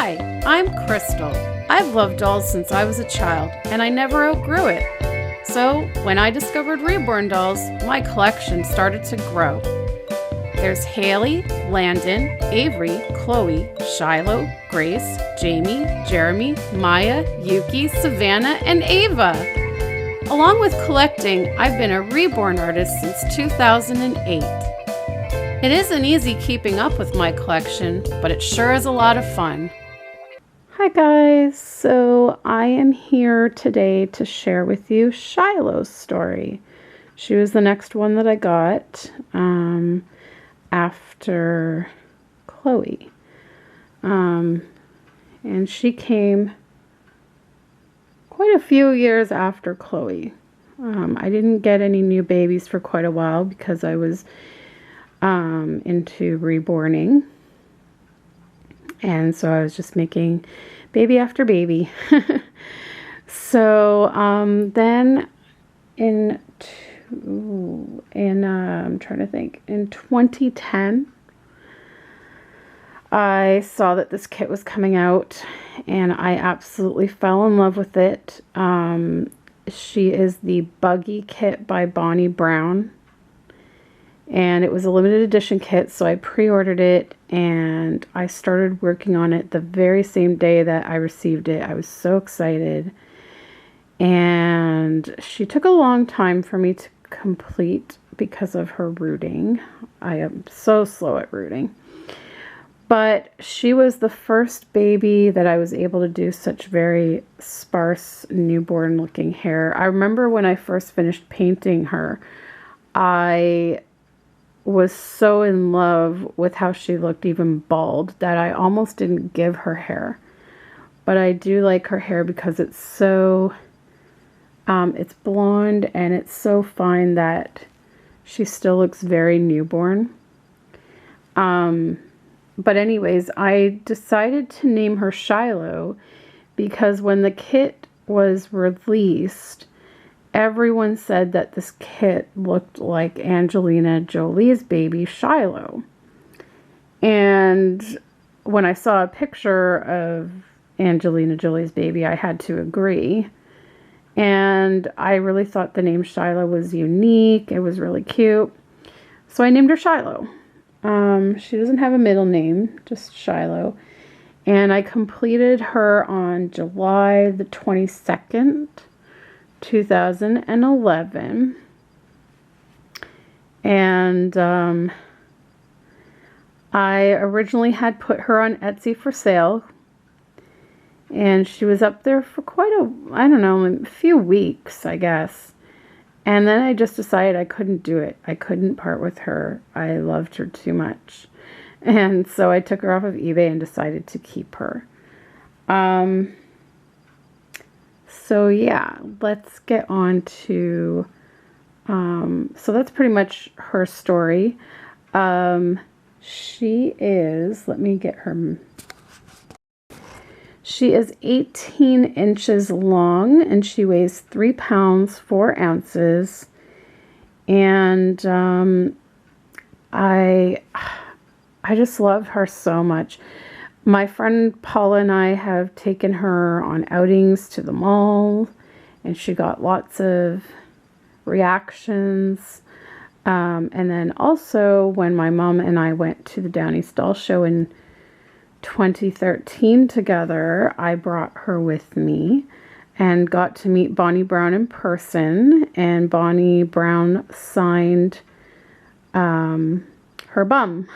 Hi, I'm Krystle. I've loved dolls since I was a child, and I never outgrew it. So, when I discovered Reborn dolls, my collection started to grow. There's Haley, Landon, Avery, Chloe, Shiloh, Grace, Jamie, Jeremy, Maya, Yuki, Savannah, and Ava. Along with collecting, I've been a Reborn artist since 2008. It isn't easy keeping up with my collection, but it sure is a lot of fun. Hi guys, so I am here today to share with you Shiloh's story. She was the next one that I got after Chloe. And she came quite a few years after Chloe. I didn't get any new babies for quite a while because I was into reborning, and so I was just making baby after baby. So then I'm trying to think, in 2010 I saw that this kit was coming out and I absolutely fell in love with it. She is the Buggy kit by Bonnie Brown. And it was a limited edition kit, so I pre-ordered it and I started working on it the very same day that I received it. I was so excited. And she took a long time for me to complete because of her rooting. I am so slow at rooting. But she was the first baby that I was able to do such very sparse newborn looking hair. I remember when I first finished painting her, I was so in love with how she looked even bald that I almost didn't give her hair. But I do like her hair because it's so, it's blonde and it's so fine that she still looks very newborn. But anyways, I decided to name her Shiloh because when the kit was released, everyone said that this kit looked like Angelina Jolie's baby, Shiloh. And when I saw a picture of Angelina Jolie's baby, I had to agree. And I really thought the name Shiloh was unique. It was really cute. So I named her Shiloh. She doesn't have a middle name, just Shiloh. And I completed her on July the 22nd. 2011, and I originally had put her on Etsy for sale, and she was up there for quite a few weeks, I guess. And then I just decided I couldn't do it. I couldn't part with her. I loved her too much. And so I took her off of eBay and decided to keep her. So yeah, let's get on to, so that's pretty much her story. She is 18 inches long and she weighs 3 pounds, 4 ounces. And, I just love her so much. My friend Paula and I have taken her on outings to the mall, and she got lots of reactions. And then also when my mom and I went to the Down East Doll Show in 2013 together, I brought her with me and got to meet Bonnie Brown in person, and Bonnie Brown signed her bum.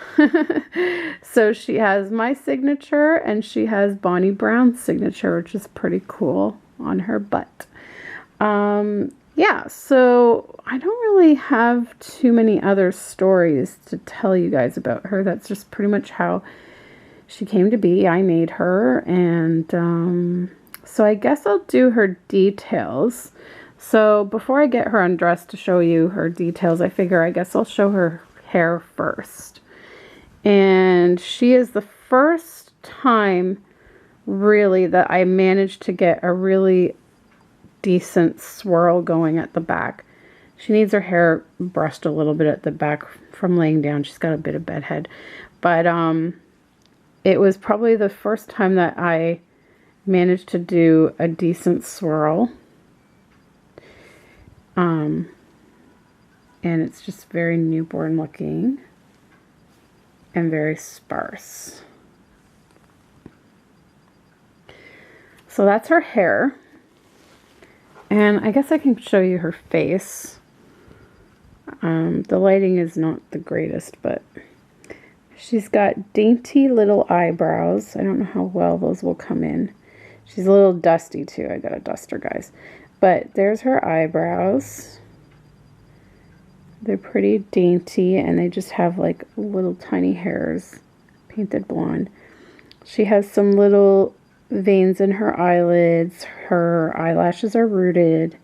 So she has my signature and she has Bonnie Brown's signature, which is pretty cool, on her butt. Yeah, so I don't really have too many other stories to tell you guys about her. That's just pretty much how she came to be. I made her, and so I guess I'll do her details. So before I get her undressed to show you her details, I figure I guess I'll show her hair first. And she is the first time really that I managed to get a really decent swirl going at the back. She needs her hair brushed a little bit at the back from laying down. She's got a bit of bedhead, but it was probably the first time that I managed to do a decent swirl. And it's just very newborn looking and very sparse. So that's her hair. And I guess I can show you her face. The lighting is not the greatest, but she's got dainty little eyebrows. I don't know how well those will come in. She's a little dusty too. I got a duster, guys. But there's her eyebrows. They're pretty dainty, and they just have like little tiny hairs, painted blonde. She has some little veins in her eyelids. Her eyelashes are rooted.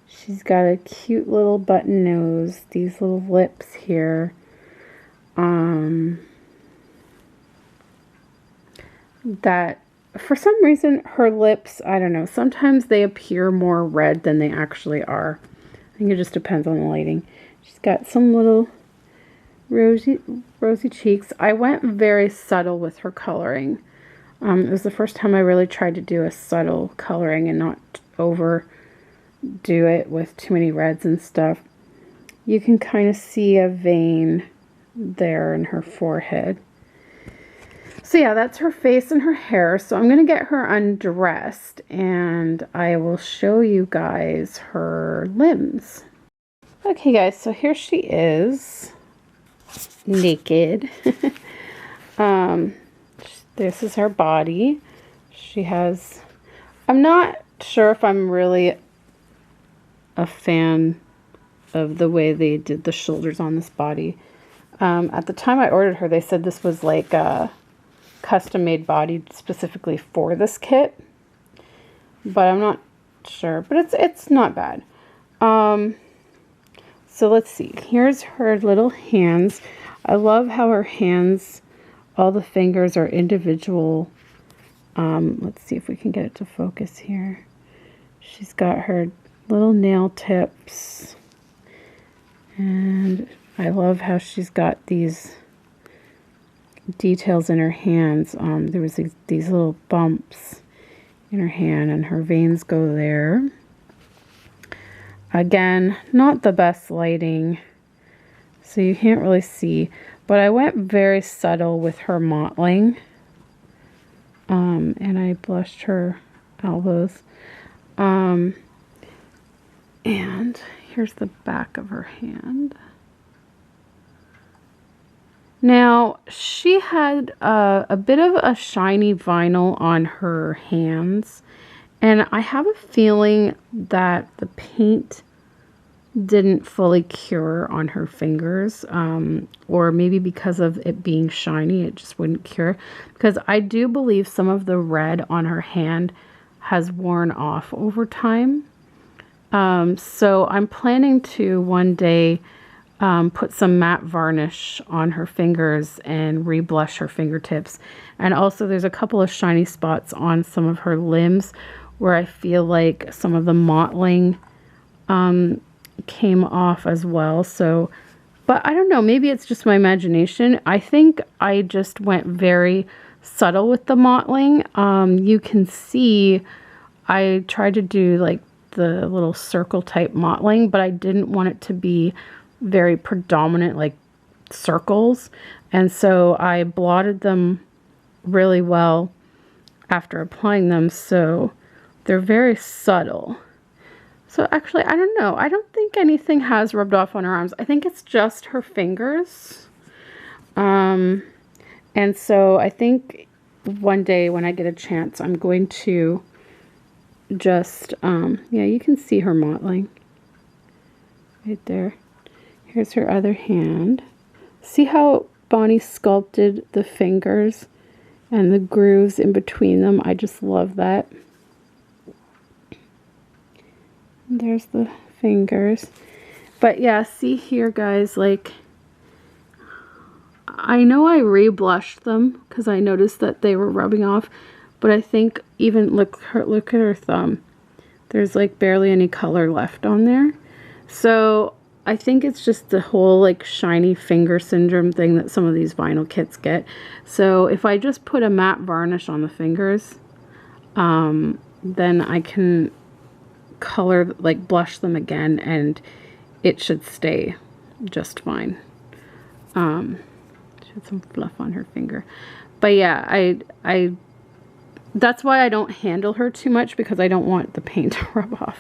She's got a cute little button nose. These little lips here. That for some reason her lips, I don't know, sometimes they appear more red than they actually are. I think it just depends on the lighting. She's got some little rosy cheeks. I went very subtle with her coloring. It was the first time I really tried to do a subtle coloring and not overdo it with too many reds and stuff. You can kind of see a vein there in her forehead. So yeah, that's her face and her hair. So I'm going to get her undressed and I will show you guys her limbs. Okay guys, so here she is, naked. This is her body. She has, I'm not sure if I'm really a fan of the way they did the shoulders on this body. At the time I ordered her, they said this was like a custom-made body specifically for this kit, but I'm not sure. But it's not bad. So let's see. Here's her little hands. I love how her hands, all the fingers are individual. Let's see if we can get it to focus here. She's got her little nail tips. And I love how she's got these details in her hands. There was these little bumps in her hand, and her veins go there. Again, not the best lighting, so you can't really see, but I went very subtle with her mottling. And I blushed her elbows. And here's the back of her hand. Now, she had a bit of a shiny vinyl on her hands, and I have a feeling that the paint didn't fully cure on her fingers, or maybe because of it being shiny, it just wouldn't cure, because I do believe some of the red on her hand has worn off over time. So I'm planning to one day put some matte varnish on her fingers and reblush her fingertips. And also there's a couple of shiny spots on some of her limbs where I feel like some of the mottling came off as well. So, but I don't know, maybe it's just my imagination. I think I just went very subtle with the mottling. You can see I tried to do like the little circle type mottling, but I didn't want it to be very predominant like circles, and so I blotted them really well after applying them, so they're very subtle. So actually, I don't know, I don't think anything has rubbed off on her arms. I think it's just her fingers. And so I think one day when I get a chance, I'm going to just yeah, you can see her mottling right there. Here's her other hand. See how Bonnie sculpted the fingers and the grooves in between them? I just love that. There's the fingers. But yeah, see here, guys, like, I know I reblushed them because I noticed that they were rubbing off, but I think even, look at her thumb. There's like barely any color left on there. So I think it's just the whole like shiny finger syndrome thing that some of these vinyl kits get. So if I just put a matte varnish on the fingers, then I can color, like blush them again, and it should stay just fine. She had some fluff on her finger. But yeah, I that's why I don't handle her too much, because I don't want the paint to rub off.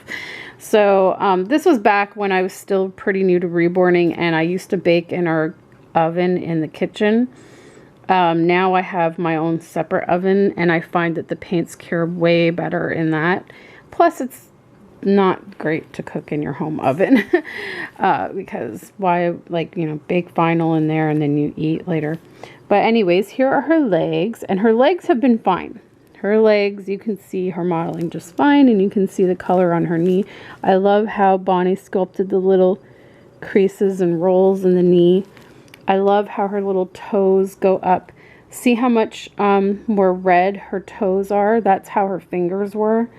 So this was back when I was still pretty new to reborning, and I used to bake in our oven in the kitchen. Now I have my own separate oven, and I find that the paints cure way better in that. Plus, it's not great to cook in your home oven because why, like, you know, bake vinyl in there and then you eat later. But anyways, here are her legs, and her legs have been fine. Her legs, you can see her modeling just fine, and you can see the color on her knee. I love how Bonnie sculpted the little creases and rolls in the knee. I love how her little toes go up. See how much more red her toes are? That's how her fingers were.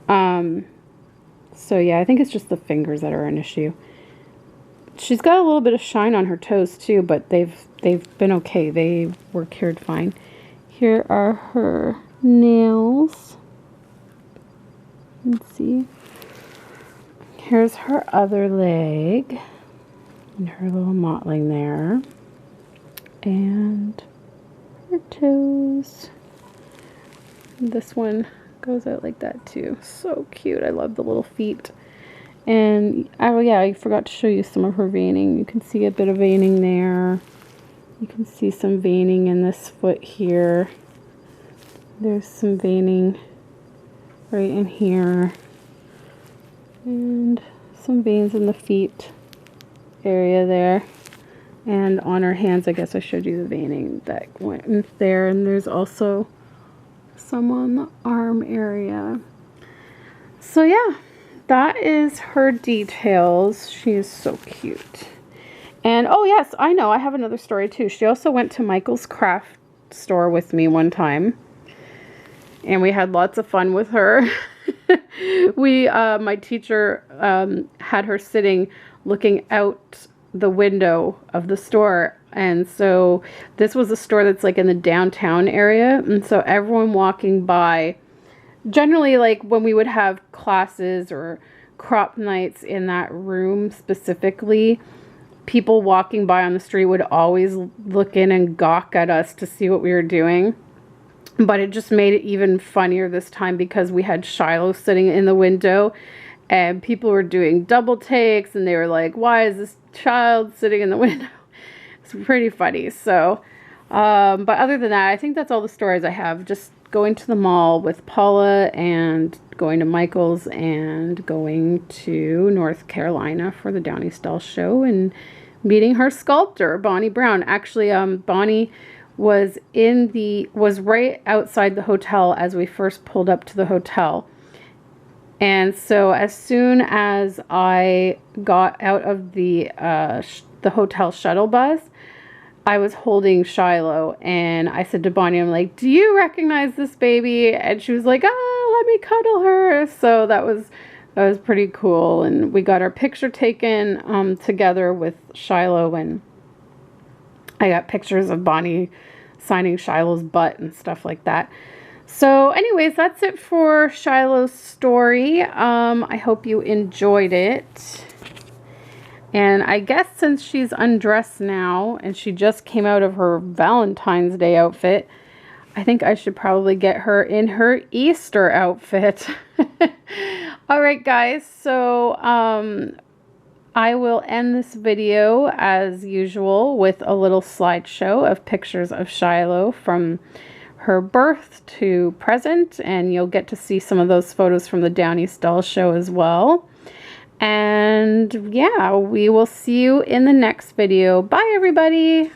So yeah, I think it's just the fingers that are an issue. She's got a little bit of shine on her toes too, but they've been okay. They were cured fine. Here are her nails. Let's see. Here's her other leg and her little mottling there, and her toes. This one goes out like that too. So cute. I love the little feet. And oh yeah, I forgot to show you some of her veining. You can see a bit of veining there. You can see some veining in this foot here. There's some veining right in here, and some veins in the feet area there, and on her hands. I guess I showed you the veining that went in there, and there's also some on the arm area. So yeah, that is her details. She is so cute. And oh yes, I know, I have another story too. She also went to Michael's craft store with me one time, and we had lots of fun with her. My teacher had her sitting looking out the window of the store, and so this was a store that's like in the downtown area, and so everyone walking by, generally like when we would have classes or crop nights in that room specifically, people walking by on the street would always look in and gawk at us to see what we were doing. But it just made it even funnier this time because we had Shiloh sitting in the window, and people were doing double takes, and they were like, why is this child sitting in the window? It's pretty funny. So, but other than that, I think that's all the stories I have. Just going to the mall with Paula, and going to Michael's, and going to North Carolina for the Downey Style show, and meeting her sculptor, Bonnie Brown. Actually, Bonnie was right outside the hotel as we first pulled up to the hotel. And so as soon as I got out of the hotel shuttle bus, I was holding Shiloh, and I said to Bonnie, I'm like, do you recognize this baby? And she was like, let me cuddle her. So that was pretty cool. And we got our picture taken together with Shiloh, and I got pictures of Bonnie signing Shiloh's butt and stuff like that. So anyways, that's it for Shiloh's story. I hope you enjoyed it. And I guess since she's undressed now and she just came out of her Valentine's Day outfit, I think I should probably get her in her Easter outfit. All right, guys. So I will end this video as usual with a little slideshow of pictures of Shiloh from her birth to present, and you'll get to see some of those photos from the Downey Style show as well. And yeah, we will see you in the next video. Bye, everybody.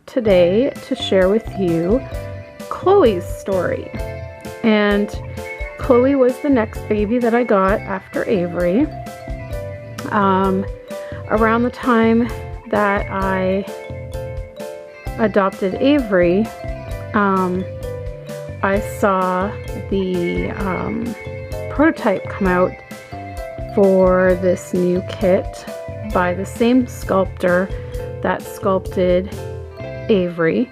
today to share with you Chloe's story. And Chloe was the next baby that I got after Avery. Around the time that I adopted Avery, I saw the prototype come out for this new kit by the same sculptor that sculpted Avery.